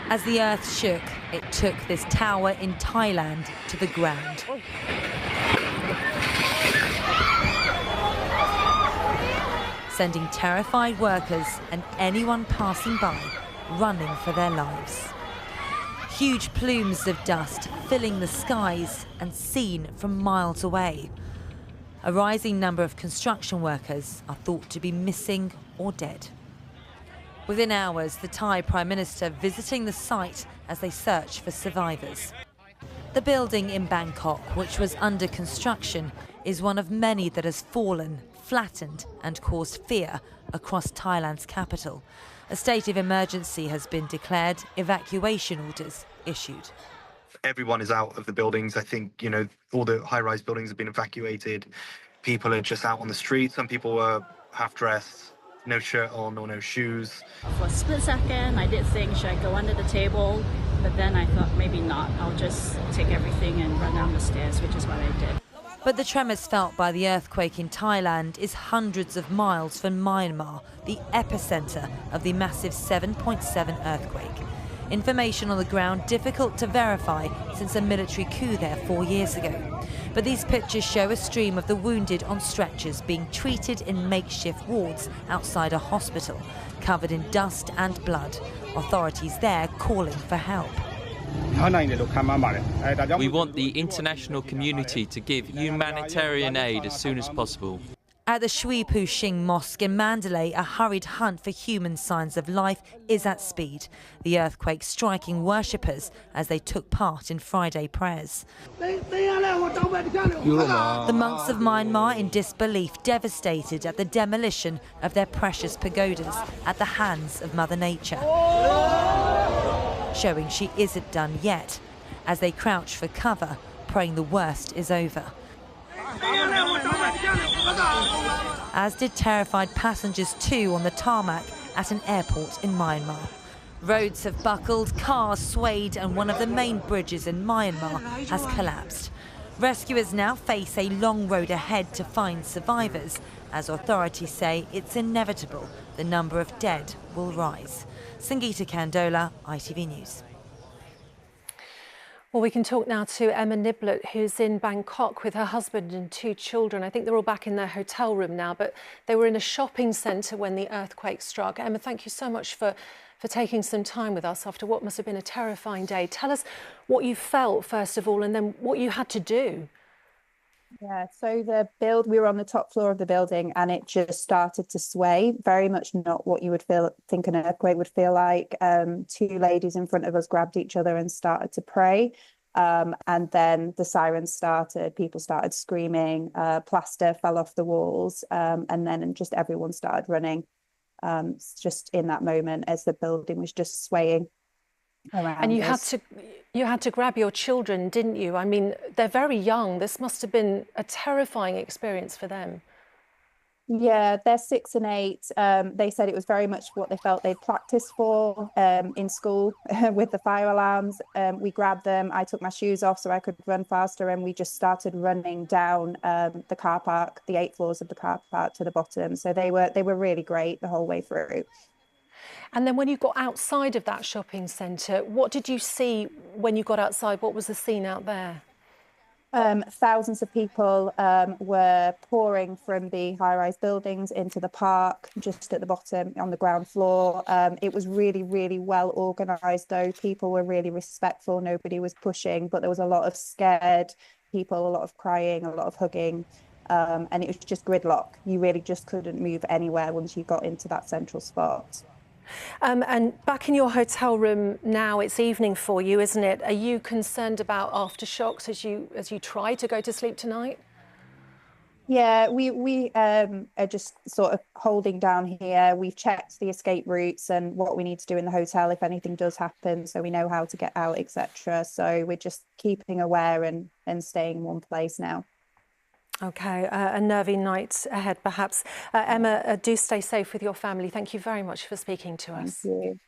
As the earth shook, it took this tower in Thailand to the ground. Sending terrified workers and anyone passing by running for their lives. Huge plumes of dust filling the skies and seen from miles away. A rising number of construction workers are thought to be missing or dead. Within hours, the Thai Prime Minister visiting the site as they search for survivors. The building in Bangkok, which was under construction, is one of many that has fallen, flattened and caused fear across Thailand's capital. A state of emergency has been declared, evacuation orders issued. Everyone is out of the buildings. I think, all the high-rise buildings have been evacuated. People are just out on the street. Some people were half-dressed, no shirt on or no shoes. For a split second, I did think, should I go under the table? But then I thought, maybe not. I'll just take everything and run down the stairs, which is what I did. But the tremors felt by the earthquake in Thailand is hundreds of miles from Myanmar, the epicentre of the massive 7.7 earthquake. Information on the ground difficult to verify since a military coup there 4 years ago. But these pictures show a stream of the wounded on stretchers being treated in makeshift wards outside a hospital, covered in dust and blood. Authorities there calling for help. We want the international community to give humanitarian aid as soon as possible. At the Shui Pu Shing Mosque in Mandalay, a hurried hunt for human signs of life is at speed. The earthquake striking worshippers as they took part in Friday prayers. The monks of Myanmar in disbelief, devastated at the demolition of their precious pagodas at the hands of Mother Nature. Showing she isn't done yet, as they crouch for cover, praying the worst is over. As did terrified passengers too on the tarmac at an airport in Myanmar. Roads have buckled, cars swayed, and one of the main bridges in Myanmar has collapsed. Rescuers now face a long road ahead to find survivors, as authorities say it's inevitable the number of dead will rise. Sangeeta Kandola, ITV News. Well, we can talk now to Emma Niblett, who's in Bangkok with her husband and 2 children. I think they're all back in their hotel room now, but they were in a shopping centre when the earthquake struck. Emma, thank you so much for taking some time with us after what must have been a terrifying day. Tell us what you felt, first of all, and then what you had to do. Yeah, so we were on the top floor of the building and it just started to sway, very much not what you would think an earthquake would feel like. 2 ladies in front of us grabbed each other and started to pray. And then the sirens started, people started screaming, plaster fell off the walls, and then just everyone started running just in that moment as the building was just swaying around. And you had to grab your children, didn't you? I mean, they're very young. This must have been a terrifying experience for them. Yeah, they're 6 and 8. They said it was very much what they felt they'd practiced for in school with the fire alarms. We grabbed them. I took my shoes off so I could run faster, and we just started running down the car park, the 8 floors of the car park to the bottom. So they were really great the whole way through. And then when you got outside of that shopping centre, what did you see when you got outside? What was the scene out there? Thousands of people were pouring from the high-rise buildings into the park, just at the bottom on the ground floor. It was really, really well organised, though. People were really respectful. Nobody was pushing, but there was a lot of scared people, a lot of crying, a lot of hugging. And it was just gridlock. You really just couldn't move anywhere once you got into that central spot. And back in your hotel room now, it's evening for you, isn't it? Are you concerned about aftershocks as you try to go to sleep tonight? Yeah, we are just sort of holding down here. We've checked the escape routes and what we need to do in the hotel if anything does happen, so we know how to get out, etc. So we're just keeping aware and staying in one place now. OK, a nervy night ahead, perhaps. Emma, do stay safe with your family. Thank you very much for speaking to us. Thank you.